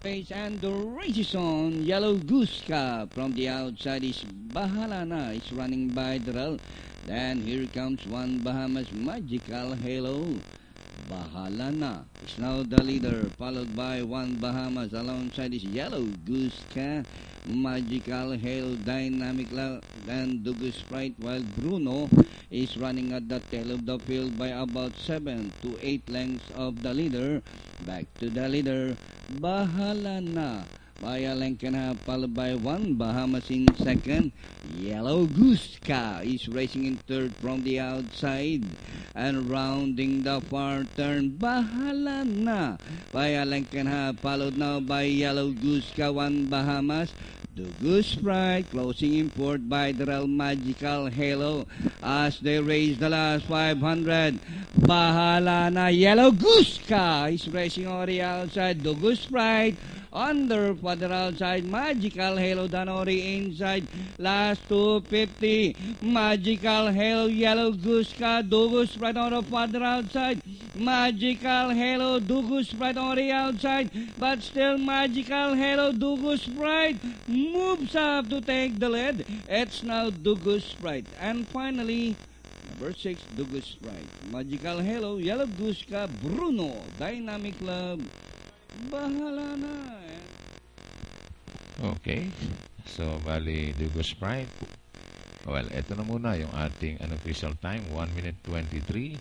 race and the race is on. Yellow Goose Ka from the outside is Bahalana. It's running by Drell. Then here comes one Bahamas Magical Halo. Bahalana is now the leader, followed by one Bahamas. Alongside is Yellow Goose Ka, Magical Halo, Dynamic Love, and Dugu Sprite, while Bruno is running at the tail of the field by about 7 to 8 lengths of the leader. Back to the leader, Bahalana by a length and a half, followed by one Bahamas in second. Yellow Goose Ka is racing in third from the outside, and rounding the far turn, Bahalana by a length and a half, followed now by Yellow Goose Ka, one Bahamas. The Goose Sprite closing in fourth by the Real Magical Halo as they race the last 500. Bahalana, Yellow Goose Ka is racing on the outside. The Goose Sprite under further outside. Magical Halo Danori inside. Last 250. Magical Halo, Yellow Goose Ka, Dugu Sprite on the further outside. Magical Halo, Dugu Sprite on the outside. But still Magical Halo, Dugu Sprite moves up to take the lead. It's now Dugu Sprite. And finally, number 6, Dugu Sprite. Magical Halo, Yellow Goose Ka, Bruno, Dynamic Love, Bahalana. Okay. So, bali, Dugu Sprite. Well, eto na muna yung ating unofficial time, 1 minute 23.